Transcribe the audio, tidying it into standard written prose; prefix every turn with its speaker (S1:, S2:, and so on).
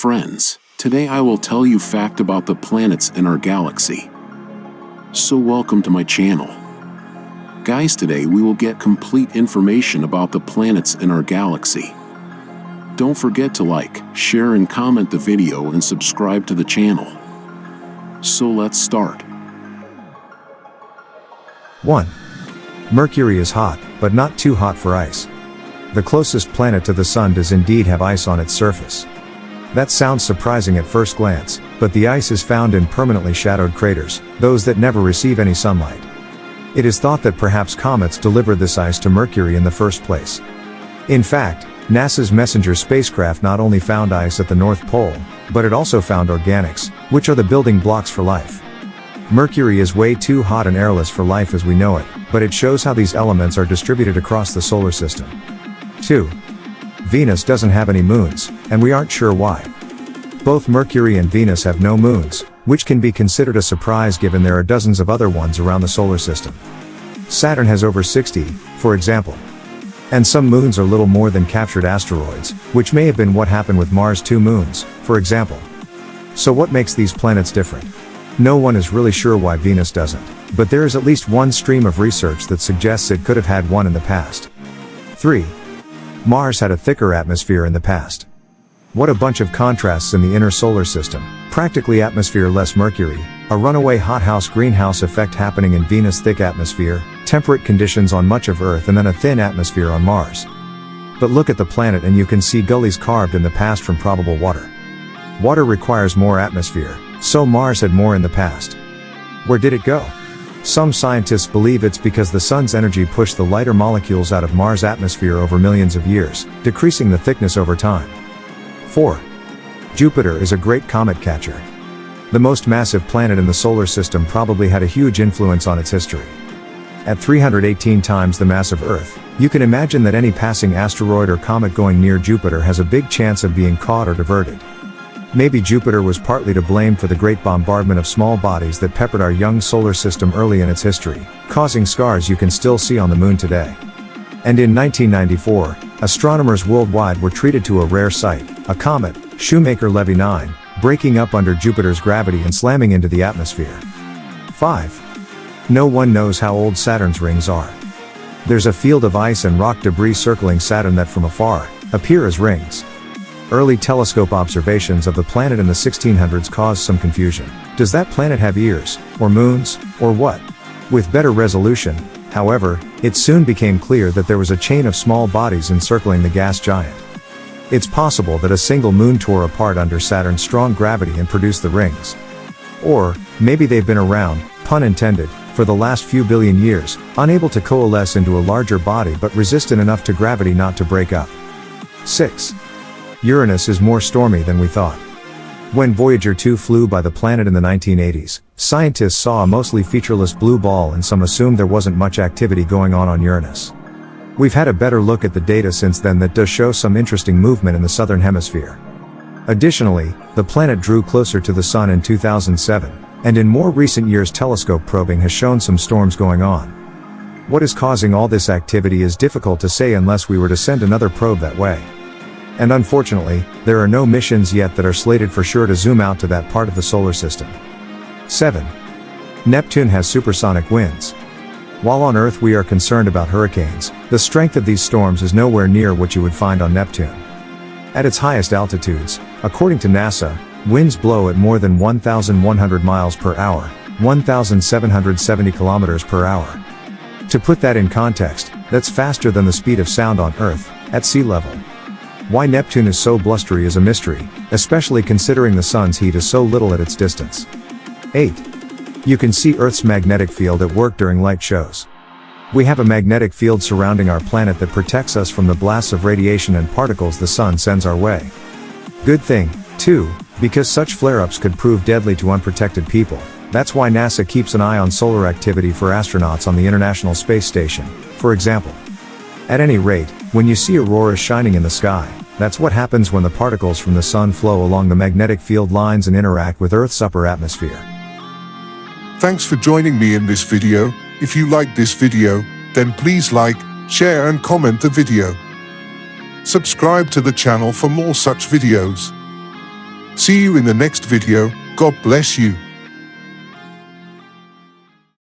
S1: friends, today I will tell you fact about the planets in our galaxy. So welcome to my channel. Guys, today we will get complete information about the planets in our galaxy. Don't forget to like, share and comment the video and subscribe to the channel. So let's start.
S2: 1. Mercury is hot, but not too hot for ice. The closest planet to the Sun does indeed have ice on its surface. That sounds surprising at first glance, but the ice is found in permanently shadowed craters, those that never receive any sunlight. It is thought that perhaps comets delivered this ice to Mercury in the first place. In fact, NASA's Messenger spacecraft not only found ice at the North Pole, but it also found organics, which are the building blocks for life. Mercury is way too hot and airless for life as we know it, but it shows how these elements are distributed across the solar system. 2. Venus doesn't have any moons, and we aren't sure why. Both Mercury and Venus have no moons, which can be considered a surprise given there are dozens of other ones around the solar system. Saturn has over 60, for example. And some moons are little more than captured asteroids, which may have been what happened with Mars' 2 moons, for example. So what makes these planets different? No one is really sure why Venus doesn't, but there is at least one stream of research that suggests it could have had one in the past. 3. Mars had a thicker atmosphere in the past. What a bunch of contrasts in the inner solar system, practically atmosphere less Mercury, a runaway hothouse greenhouse effect happening in Venus' thick atmosphere, temperate conditions on much of Earth and then a thin atmosphere on Mars. But look at the planet and you can see gullies carved in the past from probable water. Water requires more atmosphere, so Mars had more in the past. Where did it go? Some scientists believe it's because the sun's energy pushed the lighter molecules out of Mars' atmosphere over millions of years, decreasing the thickness over time. 4. Jupiter is a great comet catcher. The most massive planet in the solar system probably had a huge influence on its history. At 318 times the mass of Earth, you can imagine that any passing asteroid or comet going near Jupiter has a big chance of being caught or diverted. Maybe Jupiter was partly to blame for the great bombardment of small bodies that peppered our young solar system early in its history, causing scars you can still see on the moon today. And in 1994, astronomers worldwide were treated to a rare sight, a comet, Shoemaker-Levy 9, breaking up under Jupiter's gravity and slamming into the atmosphere. 5. No one knows how old Saturn's rings are. There's a field of ice and rock debris circling Saturn that from afar appear as rings. Early telescope observations of the planet in the 1600s caused some confusion. Does that planet have ears, or moons, or what? With better resolution, however, it soon became clear that there was a chain of small bodies encircling the gas giant. It's possible that a single moon tore apart under Saturn's strong gravity and produced the rings. Or, maybe they've been around, pun intended, for the last few billion years, unable to coalesce into a larger body but resistant enough to gravity not to break up. 6. Uranus is more stormy than we thought. When Voyager 2 flew by the planet in the 1980s, scientists saw a mostly featureless blue ball and some assumed there wasn't much activity going on Uranus. We've had a better look at the data since then that does show some interesting movement in the southern hemisphere. Additionally, the planet drew closer to the Sun in 2007, and in more recent years telescope probing has shown some storms going on. What is causing all this activity is difficult to say unless we were to send another probe that way. And unfortunately, there are no missions yet that are slated for sure to zoom out to that part of the solar system. 7. Neptune has supersonic winds. While on Earth we are concerned about hurricanes, the strength of these storms is nowhere near what you would find on Neptune. At its highest altitudes, according to NASA, winds blow at more than 1,100 miles per hour, 1,770 kilometers per hour. To put that in context, that's faster than the speed of sound on Earth, at sea level. Why Neptune is so blustery is a mystery, especially considering the sun's heat is so little at its distance. 8. You can see Earth's magnetic field at work during light shows. We have a magnetic field surrounding our planet that protects us from the blasts of radiation and particles the sun sends our way. Good thing, too, because such flare-ups could prove deadly to unprotected people. That's why NASA keeps an eye on solar activity for astronauts on the International Space Station, for example. At any rate, when you see auroras shining in the sky, that's what happens when the particles from the sun flow along the magnetic field lines and interact with Earth's upper atmosphere.
S3: Thanks for joining me in this video. If you like this video, then please like, share and comment the video. Subscribe to the channel for more such videos. See you in the next video. God bless you.